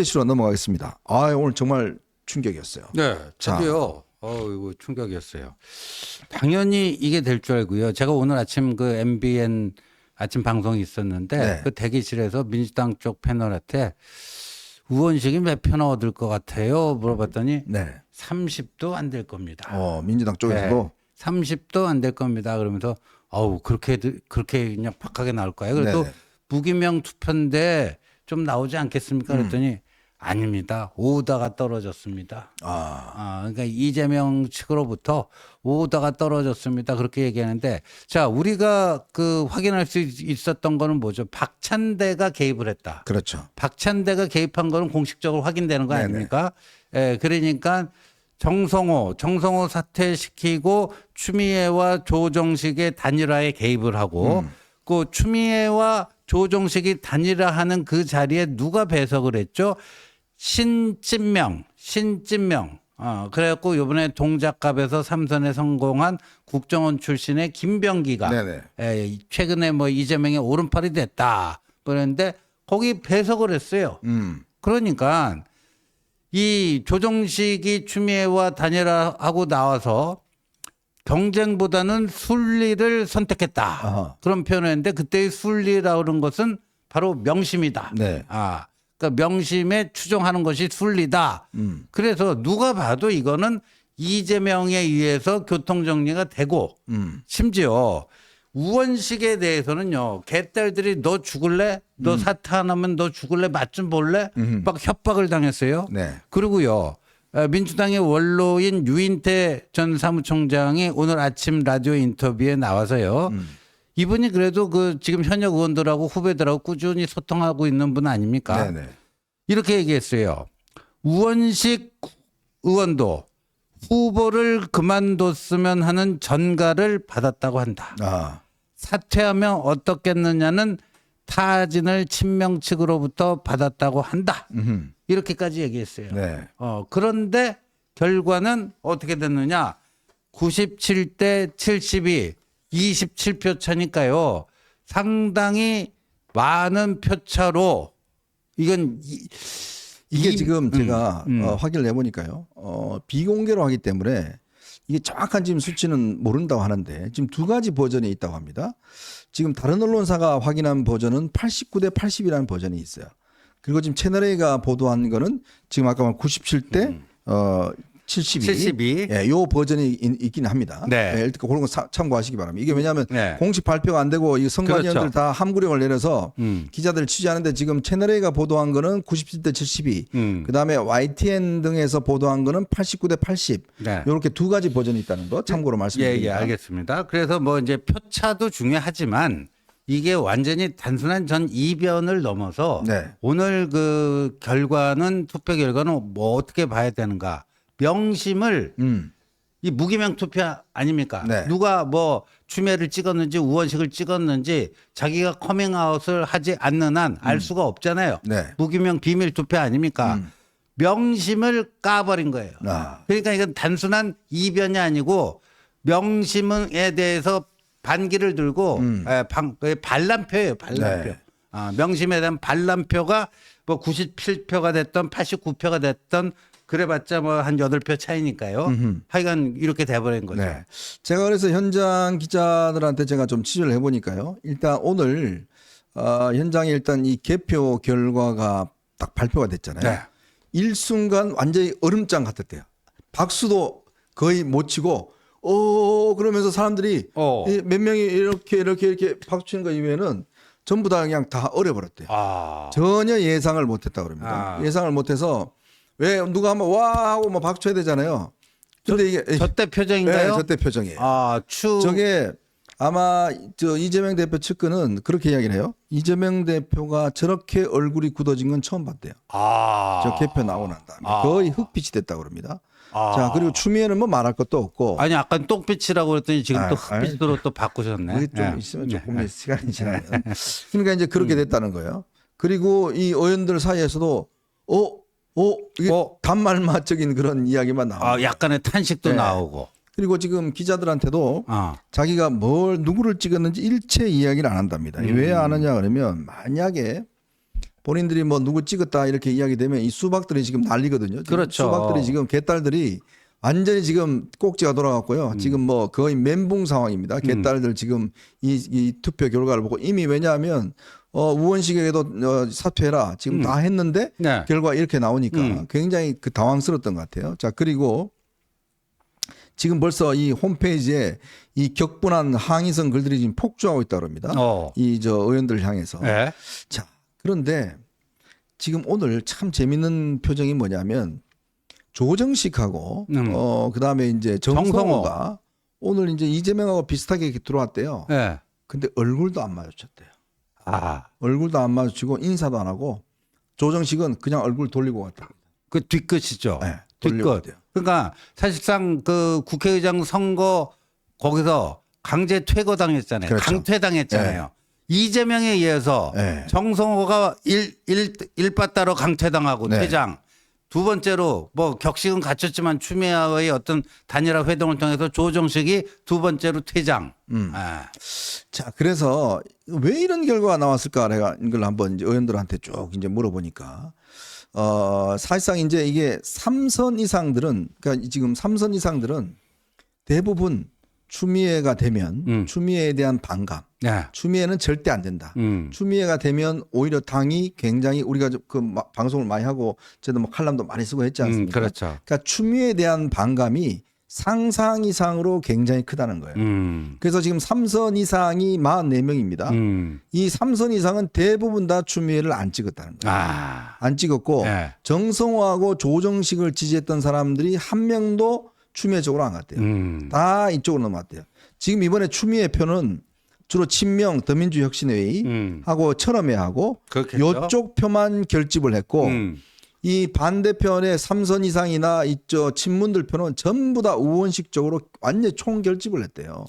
시로 넘어가겠습니다. 오늘 정말 충격이었어요. 네, 저도요. 이거 충격이었어요. 당연히 이게 될 줄 알고요. 제가 오늘 아침 그 MBN 아침 방송이 있었는데 네. 그 대기실에서 민주당 쪽 패널한테 의원식이 몇 표나 얻을 것 같아요? 물어봤더니 네. 30도 안 될 겁니다. 민주당 쪽에서도 30도 안 될 겁니다. 그러면서 그렇게 그냥 박하게 나올 거예요. 그래도 네네. 무기명 투표인데 좀 나오지 않겠습니까? 그랬더니 아닙니다. 오다가 떨어졌습니다. 그러니까 이재명 측으로부터 오다가 떨어졌습니다. 그렇게 얘기하는데, 자, 우리가 그 확인할 수 있었던 거는 뭐죠? 박찬대가 개입을 했다. 그렇죠. 박찬대가 개입한 거는 공식적으로 확인되는 거 네네. 아닙니까? 예, 그러니까 정성호 사퇴시키고 추미애와 조정식의 단일화에 개입을 하고 그 추미애와 조정식이 단일화하는 그 자리에 누가 배석을 했죠? 신찐명. 그래갖고 이번에 동작갑에서 3선에 성공한 국정원 출신의 김병기가 네네. 최근에 뭐 이재명의 오른팔이 됐다. 그런데 거기 배석을 했어요. 그러니까 이 조정식이 추미애와 단일화하고 나와서 경쟁보다는 순리를 선택했다. 아하. 그런 표현을 했는데 그때의 순리라고 그런 것은 바로 명심이다. 네. 그러니까 명심에 추종하는 것이 순리다. 그래서 누가 봐도 이거는 이재명에 의해서 교통정리가 되고 심지어 우원식에 대해서는요. 개딸들이 너 죽을래? 너 사퇴 안 하면 너 죽을래? 맛 좀 볼래? 막 협박을 당했어요. 네. 그리고요. 민주당의 원로인 유인태 전 사무총장이 오늘 아침 라디오 인터뷰에 나와서요. 이분이 그래도 그 지금 현역 의원들하고 후배들하고 꾸준히 소통하고 있는 분 아닙니까? 네네. 이렇게 얘기했어요. 우원식 의원도 후보를 그만뒀으면 하는 전가를 받았다고 한다. 사퇴하면 어떻겠느냐는 타진을 친명 측으로부터 받았다고 한다. 이렇게까지 얘기했어요. 네. 그런데 결과는 어떻게 됐느냐? 97대 72, 27표 차니까요. 상당히 많은 표차로 이게 지금 제가 확인을 해보니까요. 비공개로 하기 때문에 이게 정확한 지금 수치는 모른다고 하는데 지금 두 가지 버전이 있다고 합니다. 지금 다른 언론사가 확인한 버전은 89대 80이라는 버전이 있어요. 그리고 지금 채널A가 보도한 거는 지금 아까 말 97대 72. 예, 요 버전이 있긴 합니다. 네. 예, 일단 그런 거 참고하시기 바랍니다. 이게 왜냐하면 네. 공식 발표가 안 되고 이 선관위원들 그렇죠. 다 함구령을 내려서 기자들 취재하는데 지금 채널A가 보도한 거는 97대 72. 그다음에 YTN 등에서 보도한 거는 89대 80. 네. 이렇게 두 가지 버전이 있다는 거 참고로 말씀드립니다. 예, 알겠습니다. 그래서 뭐 이제 표차도 중요하지만 이게 완전히 단순한 전 이변을 넘어서 네. 오늘 그 결과는 투표 결과는 뭐 어떻게 봐야 되는가? 명심을 이 무기명 투표 아닙니까? 네. 누가 뭐 추미애를 찍었는지 우원식을 찍었는지 자기가 커밍아웃을 하지 않는 한 알 수가 없잖아요. 네. 무기명 비밀 투표 아닙니까? 명심을 까버린 거예요. 그러니까 이건 단순한 이변이 아니고 명심에 대해서 반기를 들고 반란표예요. 반란표. 네. 명심에 대한 반란표가 뭐 97표가 됐던 89표가 됐던 그래봤자 뭐 한 8표 차이니까요. 하여간 이렇게 돼버린 거죠. 네. 제가 그래서 현장 기자들한테 제가 좀 취재를 해보니까요. 일단 오늘 현장에 일단 이 개표 결과가 딱 발표가 됐잖아요. 네. 일순간 완전히 얼음장 같았대요. 박수도 거의 못 치고 그러면서 사람들이 몇 명이 이렇게 박수 치는 거 이외에는 전부 다 그냥 다 얼어버렸대요. 전혀 예상을 못했다 그럽니다. 예상을 못해서 왜 누가 한번 와 하고 뭐 박수 쳐야 되잖아요. 근데 이게 저때 표정인가요? 네, 저때 표정이에요. 추. 저게 아마 저 이재명 대표 측근은 그렇게 이야기를 해요. 이재명 대표가 저렇게 얼굴이 굳어진 건 처음 봤대요. 저 개표 나오고 난 다음에 거의 흑빛이 됐다고 그럽니다. 자, 그리고 추미애는 뭐 말할 것도 없고. 아니 아까 똥빛이라고 그랬더니 지금 또 흑빛으로 또 바꾸셨네. 그게 좀 있으면 조금 시간이 지나면. 그러니까 이제 그렇게 됐다는 거예요. 그리고 이 의원들 사이에서도 이게 단말마적인 그런 이야기만 나와요. 약간의 탄식도 네. 나오고. 그리고 지금 기자들한테도 자기가 누구를 찍었는지 일체 이야기를 안 한답니다. 왜 안 하냐 그러면 만약에 본인들이 뭐 누구 찍었다 이렇게 이야기되면 이 수박들이 지금 난리거든요. 지금 그렇죠. 수박들이 지금 개딸들이 완전히 지금 꼭지가 돌아갔고요. 지금 뭐 거의 멘붕 상황입니다. 개딸들 지금 이 투표 결과를 보고 이미 왜냐하면 우원식에게도 사퇴해라 지금 다 했는데 네. 결과 이렇게 나오니까 굉장히 그 당황스러웠던 것 같아요. 자 그리고 지금 벌써 이 홈페이지에 이 격분한 항의성 글들이 지금 폭주하고 있다고 합니다. 이 저 의원들 향해서. 네. 자 그런데 지금 오늘 참 재밌는 표정이 뭐냐면 조정식하고 그다음에 이제 정성호가 오늘 이제 이재명하고 비슷하게 이렇게 들어왔대요. 네. 근데 얼굴도 안 마주쳤대요. 아, 얼굴도 안 마주치고 인사도 안 하고 조정식은 그냥 얼굴 돌리고 갔다. 그 뒤끝이죠. 네, 돌리고 뒤끝. 갔대요. 그러니까 사실상 그 국회의장 선거 거기서 강제 퇴거당했잖아요. 그렇죠. 강퇴당했잖아요. 이재명에 의해서 네. 정성호가 일바따로 강퇴당하고 네. 퇴장. 두 번째로 뭐 격식은 갖췄지만 추미애와의 어떤 단일화 회동을 통해서 조정식이 두 번째로 퇴장. 아. 자, 그래서 왜 이런 결과가 나왔을까 내가 이걸 한번 이제 의원들한테 쭉 이제 물어보니까 사실상 이제 이게 3선 이상들은 그러니까 지금 3선 이상들은 대부분 추미애가 되면 추미애에 대한 반감. 네. 추미애는 절대 안 된다. 추미애가 되면 오히려 당이 굉장히 우리가 그 방송을 많이 하고 저도 뭐 칼럼도 많이 쓰고 했지 않습니까? 그렇죠. 그러니까 추미애에 대한 반감이 상상 이상으로 굉장히 크다는 거예요. 그래서 지금 3선 이상이 44명입니다. 이 3선 이상은 대부분 다 추미애를 안 찍었다는 거예요. 아. 안 찍었고 네. 정성호하고 조정식을 지지했던 사람들이 한 명도 추미애 쪽으로 안 갔대요. 다 이쪽으로 넘어갔대요. 지금 이번에 추미애 표는 주로 친명 더민주혁신회의 하고 철험회하고 그렇겠죠. 이쪽 표만 결집을 했고 이 반대편의 3선 이상이나 이쪽 친문들 표는 전부 다 우원식 쪽으로 완전히 총결집을 했대요.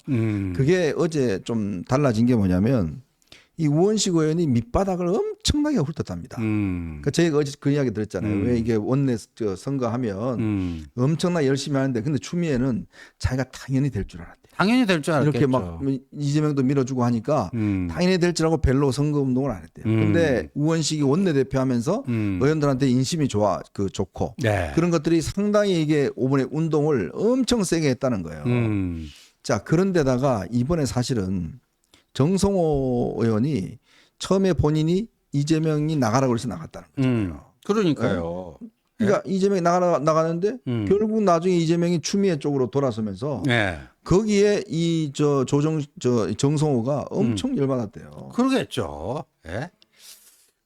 그게 어제 좀 달라진 게 뭐냐면 이 우원식 의원이 밑바닥을 엄청나게 훑었답니다. 그러니까 저희가 어제 그 이야기 들었잖아요. 왜 이게 원내 선거하면 엄청나게 열심히 하는데 근데 추미애는 자기가 당연히 될 줄 알았대요. 당연히 될 줄 알았겠죠. 이렇게 막 이재명도 밀어주고 하니까 당연히 될 줄 알고 별로 선거 운동을 안 했대요. 근데 우원식이 원내대표 하면서 의원들한테 인심이 좋고 네. 그런 것들이 상당히 이게 이번에 운동을 엄청 세게 했다는 거예요. 자, 그런데다가 이번에 사실은 정성호 의원이 처음에 본인이 이재명이 나가라고 해서 나갔다는 거잖아요. 그러니까요. 그러니까 이재명이 나가는데 결국 나중에 이재명이 추미애 쪽으로 돌아서면서 네. 거기에 이 정성호가 엄청 열받았대요. 그러겠죠. 예?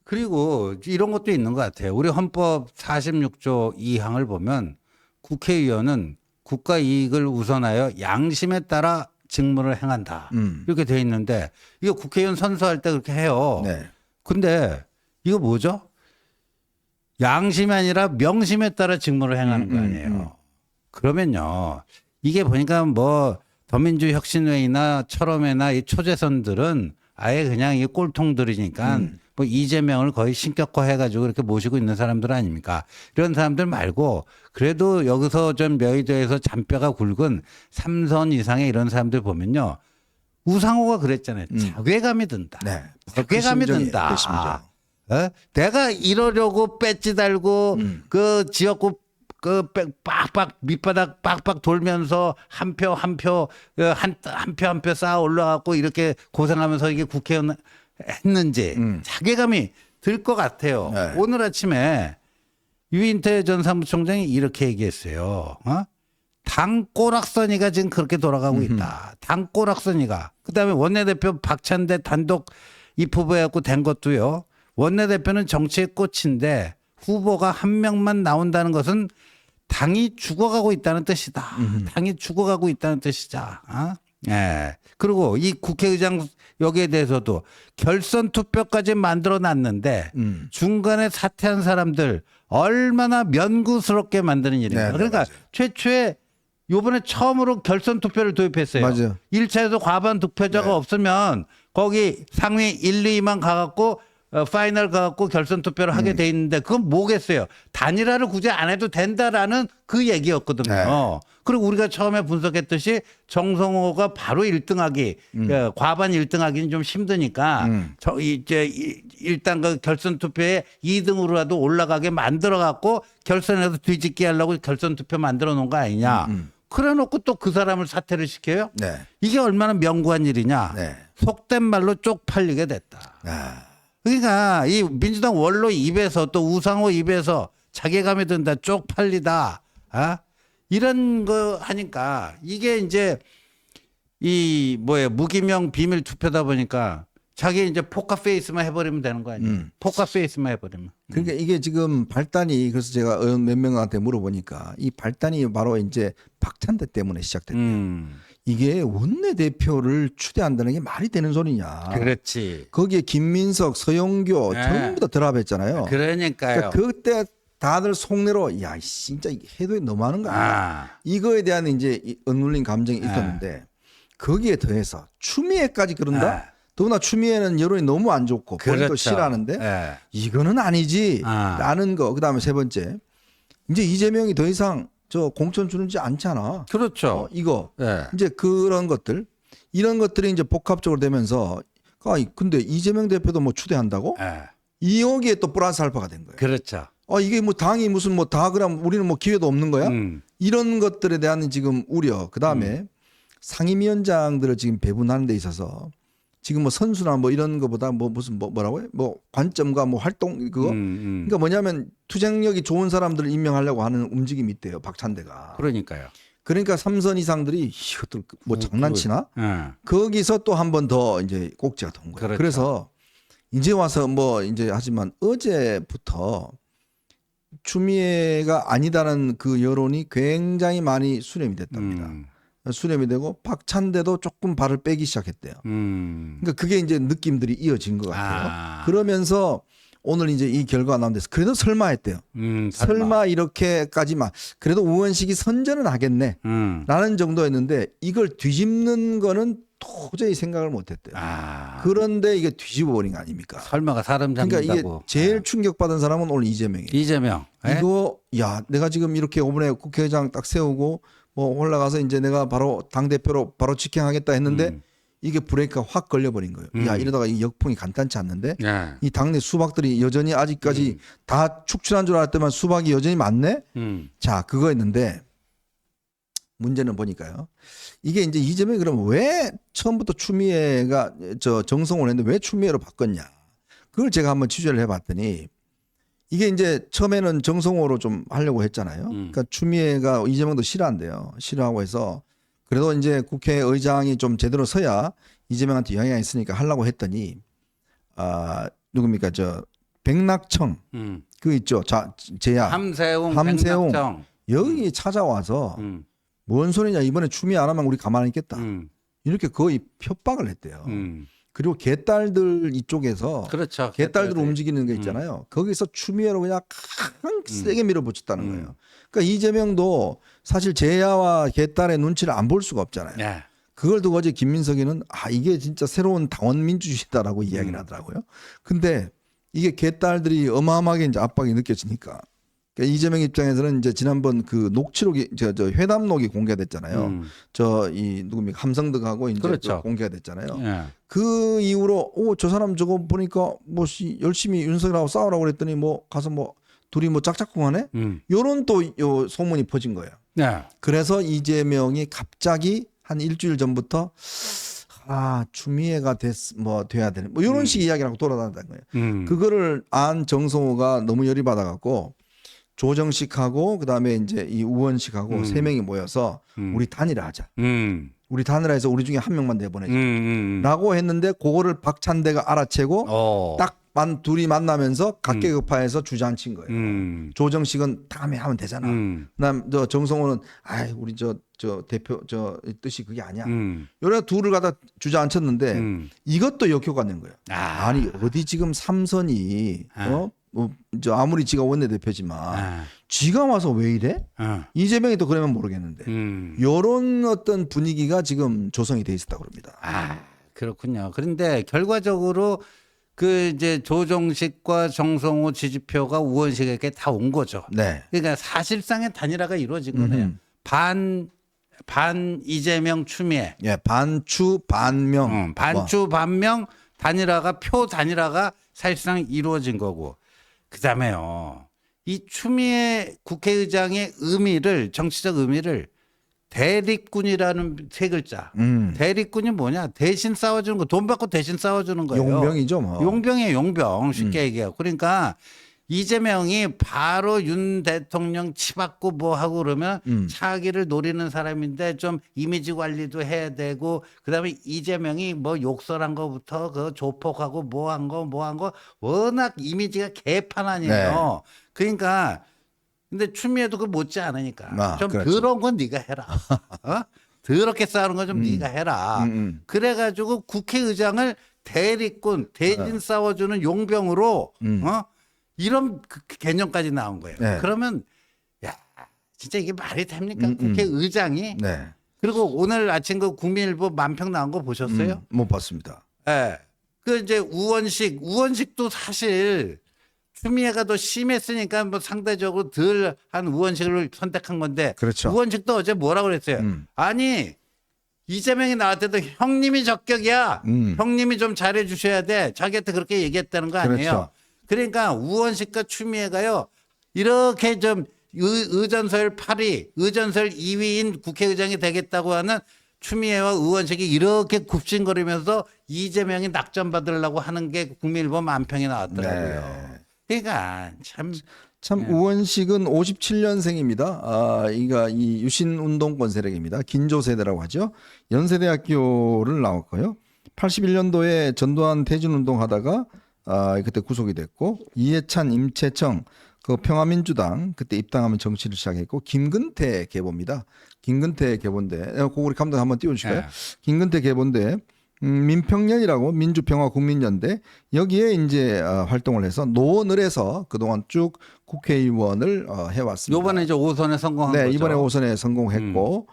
그리고 이런 것도 있는 것 같아요. 우리 헌법 46조 2항을 보면 국회의원은 국가 이익을 우선하여 양심에 따라 직무를 행한다. 이렇게 돼 있는데 이거 국회의원 선서할 때 그렇게 해요. 네. 근데 이거 뭐죠? 양심이 아니라 명심에 따라 직무를 행하는 거 아니에요. 그러면요. 이게 보니까 뭐 더민주혁신회의나 철험회나 이 초재선들은 아예 그냥 이 꼴통들이니까 뭐 이재명을 거의 신격화해가지고 이렇게 모시고 있는 사람들 아닙니까? 이런 사람들 말고 그래도 여기서 좀 여의도에서 잔뼈가 굵은 3선 이상의 이런 사람들 보면요. 우상호가 그랬잖아요. 자괴감이 든다. 네. 자괴감이 든다. 그 심정. 내가 이러려고 배지 달고 그 지역구 그 빡빡 밑바닥 빡빡 돌면서 한 표 한 표 한 표 쌓아 올라가고 이렇게 고생하면서 이게 국회의원 했는지 자괴감이 들 것 같아요. 네. 오늘 아침에 유인태 전 사무총장이 이렇게 얘기했어요. 당 꼬락서니가 지금 그렇게 돌아가고 있다. 당 꼬락서니가. 그다음에 원내대표 박찬대 단독 입후보해갖고 된 것도요. 원내대표는 정치의 꽃인데 후보가 한 명만 나온다는 것은 당이 죽어가고 있다는 뜻이다. 당이 죽어가고 있다는 뜻이자. 예. 그리고 이 국회의장 여기에 대해서도 결선 투표까지 만들어 놨는데 중간에 사퇴한 사람들 얼마나 면구스럽게 만드는 일입니까? 네, 그러니까 맞아요. 최초에 요번에 처음으로 결선 투표를 도입했어요. 맞아요. 1차에서 과반 득표자가 없으면 거기 상위 1, 2만 가갖고 파이널 가갖고 결선 투표를 하게 돼 있는데 그건 뭐겠어요? 단일화를 굳이 안 해도 된다라는 그 얘기였거든요. 네. 그리고 우리가 처음에 분석했듯이 정성호가 바로 1등하기, 과반 1등하기는 좀 힘드니까 일단 그 결선 투표에 2등으로라도 올라가게 만들어 갖고 결선에서 뒤집기 하려고 결선 투표 만들어 놓은 거 아니냐. 그래 놓고 또 그 사람을 사퇴를 시켜요? 네. 이게 얼마나 명구한 일이냐. 네. 속된 말로 쪽팔리게 됐다. 아, 그러니까 이 민주당 원로 입에서 또 우상호 입에서 자괴감이 든다, 쪽팔리다, 이런 거 하니까 이게 이제 이 무기명 비밀 투표다 보니까 자기 이제 포커페이스만 해버리면 되는 거 아니에요? 포커페이스만 해버리면. 그러니까 이게 지금 발단이 그래서 제가 의원 몇 명한테 물어보니까 이 발단이 바로 이제 박찬대 때문에 시작됐대요. 이게 원내대표를 추대한다는 게 말이 되는 소리냐. 그렇지. 거기에 김민석, 서영교 네. 전부 다 들어가했잖아요. 그러니까요. 그러니까 그때 다들 속내로 야 진짜 이게 해도 너무하는 거 아니야. 이거에 대한 이제 억눌린 감정이 있었는데 거기에 더해서 추미애까지 그런다. 더구나 추미애는 여론이 너무 안 좋고 본인도 그렇죠. 싫어하는데 이거는 아니지 라는 거. 그다음에 세 번째 이제 이재명이 더 이상 저 공천 주는지 않잖아. 그렇죠. 이거 예. 이제 그런 것들 이런 것들이 이제 복합적으로 되면서 근데 이재명 대표도 뭐 추대한다고? 이 여기에 또 플러스 알파가 된 거예요. 그렇죠. 이게 뭐 당이 무슨 뭐 다 그럼 우리는 뭐 기회도 없는 거야? 이런 것들에 대한 지금 우려. 그다음에 상임위원장들을 지금 배분하는 데 있어서 지금 뭐 선수나 뭐 이런 거보다 뭐 무슨 뭐라고요? 뭐 관점과 뭐 활동 그거 그러니까 뭐냐면 투쟁력이 좋은 사람들을 임명하려고 하는 움직임이 있대요. 박찬대가. 그러니까요. 그러니까 3선 이상들이 이것들 뭐 장난치나? 거기서 또 한 번 더 이제 꼭지가 돈 거예요. 그렇죠. 그래서 이제 와서 뭐 이제 하지만 어제부터 추미애가 아니다라는 그 여론이 굉장히 많이 수렴이 됐답니다. 수렴이 되고 박찬대도 조금 발을 빼기 시작했대요. 그러니까 그게 이제 느낌들이 이어진 것 같아요. 그러면서 오늘 이제 이 결과가 나온데서 그래도 설마 했대요. 설마 이렇게까지만 그래도 우원식이 선전은 하겠네 라는 정도였는데 이걸 뒤집는 거는 도저히 생각을 못했대요. 그런데 이게 뒤집어버린 거 아닙니까? 설마가 사람 잡는다고. 그러니까 이게 제일 충격받은 사람은 오늘 이재명이에요. 이재명. 이거 내가 지금 이렇게 이번에 국회의장 딱 세우고 뭐 올라가서 이제 내가 바로 당대표로 바로 직행하겠다 했는데 이게 브레이크가 확 걸려버린 거예요. 이러다가 이 역풍이 간단치 않는데 이 당내 수박들이 여전히 아직까지 다 축출한 줄 알았더만 수박이 여전히 많네. 자 그거였는데 문제는 보니까요. 이게 이제 이재명이 그러면 왜 처음부터 추미애가 정성을 했는데 왜 추미애로 바꿨냐. 그걸 제가 한번 취재를 해봤더니 이게 이제 처음에는 정성호로 좀 하려고 했잖아요. 그러니까 추미애가 이재명도 싫어한대요. 싫어하고 해서 그래도 이제 국회의장이 좀 제대로 서야 이재명한테 영향이 있으니까 하려고 했더니 누굽니까 백낙청 그 있죠. 제야 함세웅, 백낙청. 여기 찾아와서 뭔 소리냐 이번에 추미애 안 하면 우리 가만히 있겠다. 이렇게 거의 협박을 했대요. 그리고 개딸들 이쪽에서 그렇죠. 개딸들 움직이는 게 있잖아요. 거기서 추미애로 그냥 가장 세게 밀어붙였다는 거예요. 그러니까 이재명도 사실 제야와 개딸의 눈치를 안 볼 수가 없잖아요. 네. 그걸 두고 어제 김민석이는 이게 진짜 새로운 당원 민주주의다라고 이야기를 하더라고요. 근데 이게 개딸들이 어마어마하게 이제 압박이 느껴지니까 그러니까 이재명 입장에서는 이제 지난번 그 녹취록이 저 회담록이 공개됐잖아요. 누굽니까 함성득하고 이제 그렇죠. 공개가 됐잖아요. 네. 그 이후로 저 사람 저거 보니까 뭐 열심히 윤석열하고 싸우라고 그랬더니 뭐 가서 뭐 둘이 뭐 짝짝꿍하네. 요런 또 소문이 퍼진 거예요. 네. 그래서 이재명이 갑자기 한 일주일 전부터 추미애가 돼야 되는 뭐 이런 식의 이야기를 하고 돌아다녔다는 거예요. 그거를 안 정성호가 너무 열이 받아갖고 조정식하고 그다음에 이제 이 우원식하고 세 명이 모여서 우리 단일화 하자. 우리 단일화해서 우리 중에 한 명만 내보내자. 라고 했는데 그거를 박찬대가 알아채고 딱 둘이 만나면서 각계급파해서 주저앉힌 거예요. 조정식은 다음에 하면 되잖아. 그다음 정성호는 우리 대표 뜻이 그게 아니야. 요래 둘을 갖다 주저앉혔는데 이것도 역효과 낸 거예요. 아니 어디 지금 삼선이 아무리 지가 원내대표지만 지가 와서 왜 이래? 이재명이 또 그러면 모르겠는데 요런 어떤 분위기가 지금 조성이 돼 있었다고 그럽니다. 그렇군요. 그런데 결과적으로 그 이제 조정식과 정성호 지지표가 우원식에게 다 온 거죠. 네. 그러니까 사실상의 단일화가 이루어진 거네요. 반 반 이재명 추미애. 예, 반추 반명. 반추 반명 단일화가 표 단일화가 사실상 이루어진 거고. 그다음에요. 이 추미애 국회의장의 의미를 정치적 의미를 대립군이라는 세 글자. 대립군이 뭐냐? 대신 싸워주는 거. 돈 받고 대신 싸워주는 거예요. 용병이죠, 뭐. 용병이에요, 용병. 쉽게 얘기하고. 그러니까 이재명이 바로 윤 대통령 치받고 뭐 하고 그러면 차기를 노리는 사람인데 좀 이미지 관리도 해야 되고 그다음에 이재명이 뭐 욕설한 거부터 그 조폭하고 뭐 한 거 워낙 이미지가 개판아니에요. 그러니까 근데 추미애도 그 못지 않으니까 좀 그렇죠. 더러운 건 네가 해라. 더럽게 싸우는 건 좀 네가 해라. 그래가지고 국회의장을 대립군 대진 싸워주는 용병으로 이런 그 개념까지 나온 거예요. 네. 그러면 야 진짜 이게 말이 됩니까? 국회의장이 네. 그리고 오늘 아침 그 국민일보 만평 나온 거 보셨어요? 못 봤습니다. 예. 그 이제 우원식도 사실 추미애가 더 심했으니까 뭐 상대적으로 덜 한 우원식을 선택한 건데 그렇죠. 우원식도 어제 뭐라고 그랬어요? 아니 이재명이 나올 때도 형님이 적격이야. 형님이 좀 잘해 주셔야 돼. 자기한테 그렇게 얘기했다는 거 아니에요. 그렇죠. 그러니까 우원식과 추미애가요. 이렇게 좀 의전설 8위, 의전설 2위인 국회의장이 되겠다고 하는 추미애와 우원식이 이렇게 굽신거리면서 이재명이 낙점받으려고 하는 게 국민일보 만평이 나왔더라고요. 그러니까 참 우원식은 57년생입니다. 이가 이 유신운동권 세력입니다. 긴조 세대라고 하죠. 연세대학교를 나왔고요. 81년도에 전두환 퇴진운동 하다가 그때 구속이 됐고 이해찬, 임채청 그 평화민주당 그때 입당하면 정치를 시작했고 김근태 계보입니다. 김근태 계보인데 고구리 감독 한번 띄워주실까요? 네. 김근태 계보인데 민평연이라고 민주평화국민연대 여기에 이제 활동을 해서 노원을 해서 그동안 쭉 국회의원을 해왔습니다. 요번에 이제 5선에 성공한 네, 거죠. 이번에 5선에 성공했고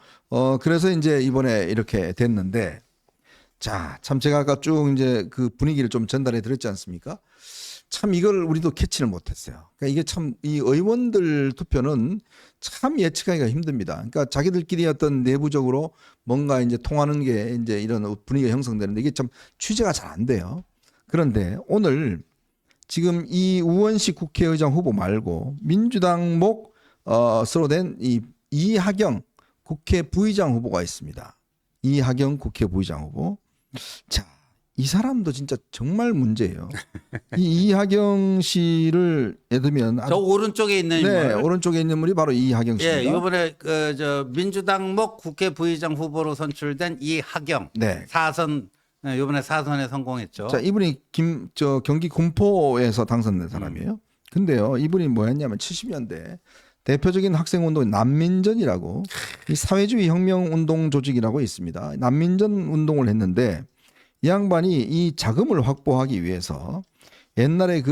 그래서 이제 이번에 이렇게 됐는데 자, 참 제가 아까 쭉 이제 그 분위기를 좀 전달해 드렸지 않습니까? 참 이걸 우리도 캐치를 못했어요. 그러니까 이게 참 이 의원들 투표는 참 예측하기가 힘듭니다. 그러니까 자기들끼리 어떤 내부적으로 뭔가 이제 통하는 게 이제 이런 분위기가 형성되는데 이게 참 취재가 잘 안 돼요. 그런데 오늘 지금 이 우원식 국회의장 후보 말고 민주당 목으로 된 이 이하경 국회 부의장 후보가 있습니다. 이하경 국회 부의장 후보. 자, 이 사람도 진짜 정말 문제예요. 이 이하경 씨를 예를 들면 저 오른쪽에 있는 네, 인물. 오른쪽에 있는 인물이 바로 이하경 씨입니다. 예, 이번에 저 민주당 목 국회 부의장 후보로 선출된 이하경. 네. 4선 이번에 4선에 성공했죠. 자, 이분이 경기 군포에서 당선된 사람이에요. 근데요, 이분이 뭐였냐면 70년대 대표적인 학생운동 난민전이라고 이 사회주의 혁명운동 조직이라고 있습니다. 난민전 운동을 했는데 이 양반이 이 자금을 확보하기 위해서 옛날에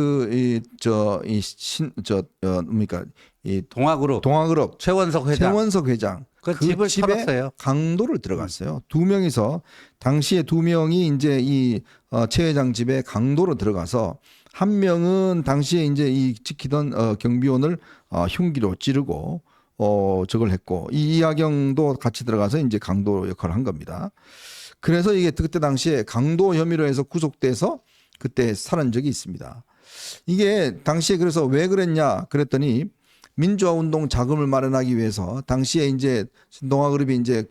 뭡니까 이 동학그룹 최원석 회장 그 집을 털었어요. 강도를 들어갔어요. 두 명이서 당시에 두 명이 이제 이 최 회장 집에 강도로 들어가서 한 명은 당시에 이제 이 지키던 경비원을 흉기로 찌르고 저걸 했고 이 이하경도 같이 들어가서 이제 강도 역할을 한 겁니다. 그래서 이게 그때 당시에 강도 혐의로 해서 구속돼서 그때 살은 적이 있습니다. 이게 당시에 그래서 왜 그랬냐 그랬더니 민주화 운동 자금을 마련하기 위해서 당시에 이제 신동아그룹이 이제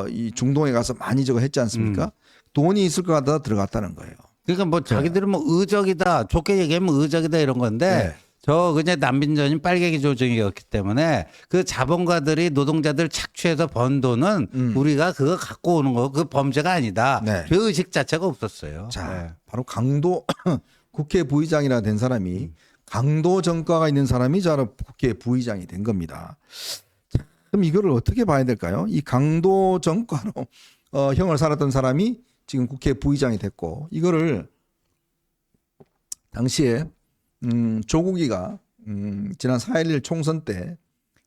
이 중동에 가서 많이 저거 했지 않습니까? 돈이 있을 것 같아 들어갔다는 거예요. 그러니까 뭐 자기들은 뭐 의적이다 좋게 얘기하면 의적이다 이런 건데 저 그냥 난민전이 빨갱이 조직이었기 때문에 그 자본가들이 노동자들 착취해서 번 돈은 우리가 그거 갖고 오는 거 그 범죄가 아니다. 네. 그 의식 자체가 없었어요. 자, 바로 강도 국회 부의장이라 된 사람이 강도 전과가 있는 사람이 바로 국회 부의장이 된 겁니다. 자, 그럼 이거를 어떻게 봐야 될까요? 이 강도 전과로 형을 살았던 사람이 지금 국회 부의장이 됐고 이거를 당시에 조국이가 지난 4.11 총선 때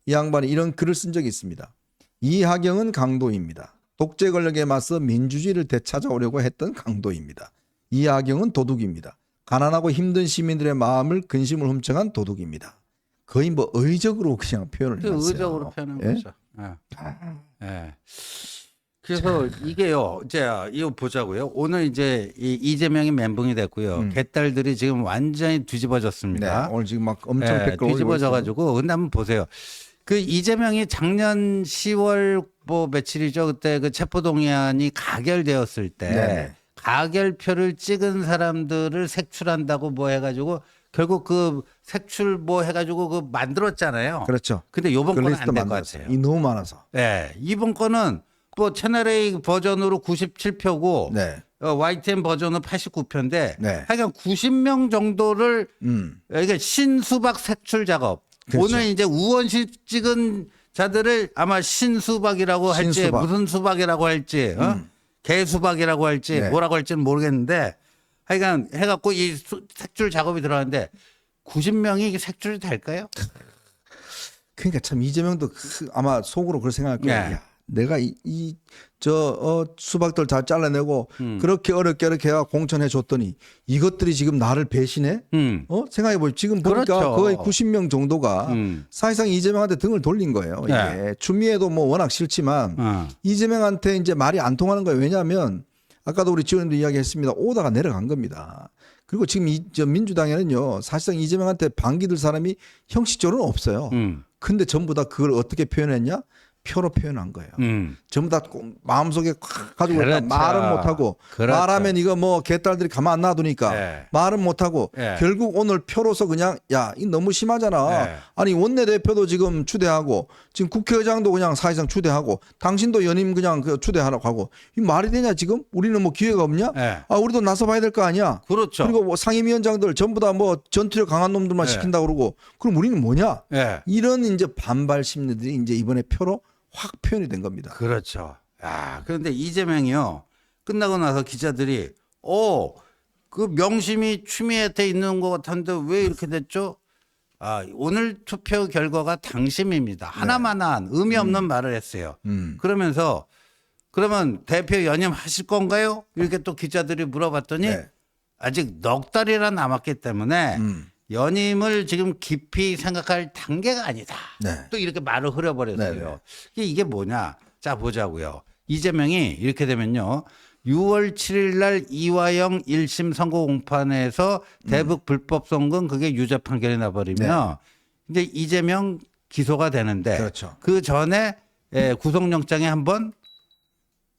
이 양반이 이런 글을 쓴 적이 있습니다. 이하경은 강도입니다. 독재 권력에 맞서 민주주의를 되찾아오려고 했던 강도입니다. 이하경은 도둑입니다. 가난하고 힘든 시민들의 마음을 근심을 훔쳐간 도둑입니다. 거의 뭐 의적으로 그냥 표현을 그 해놨어요. 의적으로 표현한 거죠. 예. 그래서 이게요, 이제 이거 보자고요. 오늘 이제 이재명이 멘붕이 됐고요. 개딸들이 지금 완전히 뒤집어졌습니다. 네, 오늘 지금 막 엄청 댓글 올리고 뒤집어져가지고 근데 한번 보세요. 그 이재명이 작년 10월 뭐 며칠이죠. 그때 그 체포동의안이 가결되었을 때 네. 가결표를 찍은 사람들을 색출한다고 뭐 해가지고 결국 그 색출 뭐 해가지고 그 만들었잖아요. 그렇죠. 근데 요번 그 거는 리스트 안 될 것 만들었어요. 같아요. 이 너무 많아서. 네, 이번 거는 뭐 채널 A 버전으로 97표고 네. YTN 버전은 89표인데 네. 하여간 90명 정도를 이게 신수박 색출 작업. 그렇죠. 오늘 이제 우원식 찍은 자들을 아마 신수박이라고 할지 신수박. 무슨 수박이라고 할지 개수박이라고 할지 네. 뭐라고 할지는 모르겠는데 하여간 해갖고 이 색출 작업이 들어가는데 90명이 색출이 될까요? 그러니까 참 이재명도 아마 속으로 그걸 생각할 거예요. 네. 야, 내가 수박들 다 잘라내고 그렇게 어렵게 해가 공천해 줬더니 이것들이 지금 나를 배신해? 생각해 보죠. 지금 보니까 그렇죠. 거의 90명 정도가 사실상 이재명한테 등을 돌린 거예요. 이게 네. 추미애도 뭐 워낙 싫지만 이재명한테 이제 말이 안 통하는 거예요. 왜냐하면 아까도 우리 지원님도 이야기했습니다. 오다가 내려간 겁니다. 그리고 지금 저 민주당에는요 사실상 이재명한테 반기들 사람이 형식적으로는 없어요. 근데 전부 다 그걸 어떻게 표현했냐? 표로 표현한 거예요. 전부 다 마음속에 가지고 그렇죠. 말은 못하고 그렇죠. 말하면 이거 뭐 개딸들이 가만 안 놔두니까 네. 말은 못하고 네. 결국 오늘 표로서 그냥 야, 이 너무 심하잖아. 네. 아니 원내대표도 지금 추대하고 지금 국회의장도 그냥 사실상 추대하고 당신도 연임 그냥 그 추대하라고 하고 이 말이 되냐 지금? 우리는 뭐 기회가 없냐? 네. 아 우리도 나서봐야 될 거 아니야? 그렇죠. 그리고 뭐 상임위원장들 전부 다 뭐 전투력 강한 놈들만 네. 시킨다 그러고 그럼 우리는 뭐냐? 네. 이런 이제 반발 심리들이 이제 이번에 표로 확 표현이 된 겁니다. 그렇죠. 야, 그런데 이재명이요. 끝나고 나서 기자들이 그 명심이 추미애한테 있는 것 같은데 왜 이렇게 됐죠? 아, 오늘 투표 결과가 당심입니다. 하나만한 의미 없는 말을 했어요. 그러면서 그러면 대표 연임하실 건가요? 이렇게 또 기자들이 물어봤더니 네. 아직 넉 달이나 남았기 때문에 연임을 지금 깊이 생각할 단계가 아니다. 네. 또 이렇게 말을 흐려버렸어요. 이게 뭐냐? 자 보자고요. 이재명이 이렇게 되면요. 6월 7일 날 이화영 1심 선고 공판에서 대북 불법 송금 그게 유죄 판결이 나버리면 이제 이재명 기소가 되는데 그렇죠. 그 전에 구속영장에 한번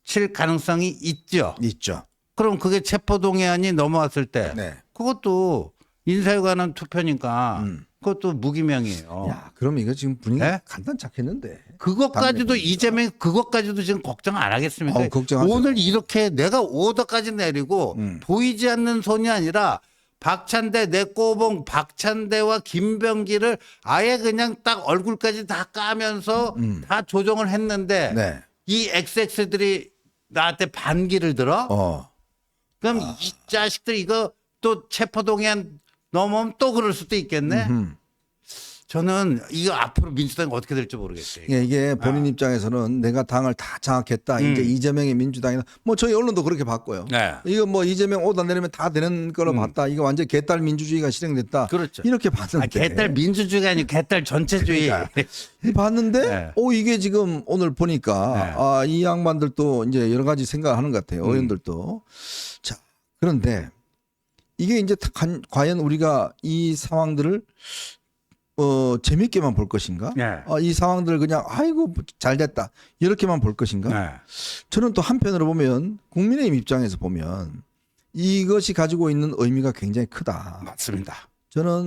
칠 가능성이 있죠. 있죠. 그럼 그게 체포동의안이 넘어왔을 때 네. 그것도 인사에 관한 투표니까 그것도 무기명이에요. 야, 그럼 이거 지금 분위기 네? 간단 착했는데. 그것까지도 당연히. 이재명 그것까지도 지금 걱정 안 하겠습니까? 걱정하죠. 오늘 이렇게 내가 오더까지 내리고 보이지 않는 손이 아니라 박찬대 내 꼬봉 박찬대와 김병기를 아예 그냥 딱 얼굴까지 다 까면서 다 조정을 했는데 네. 이 XX들이 나한테 반기를 들어? 그럼 이 자식들 이거 또 체포동의안 넘으면 또 그럴 수도 있겠네. 저는 이거 앞으로 민주당이 어떻게 될지 모르겠어요. 예, 이게 본인 입장에서는 내가 당을 다 장악했다. 이제 이재명의 민주당이나 뭐 저희 언론도 그렇게 봤고요. 네. 이거 뭐 이재명 오다 내리면 다 되는 거로 봤다. 이거 완전 개딸 민주주의가 실행됐다. 그렇죠. 이렇게 봤는데. 개딸 민주주의가 아니고 개딸 전체주의. 봤는데 네. 이게 지금 오늘 보니까 이 양반들도 이제 여러 가지 생각하는 것 같아요. 의원들도. 자, 그런데 이게 이제 과연 우리가 이 상황들을 재밌게만 볼 것인가? 네. 이 상황들을 그냥 아이고 잘 됐다 이렇게만 볼 것인가? 네. 저는 또 한편으로 보면 국민의힘 입장에서 보면 이것이 가지고 있는 의미가 굉장히 크다. 맞습니다. 저는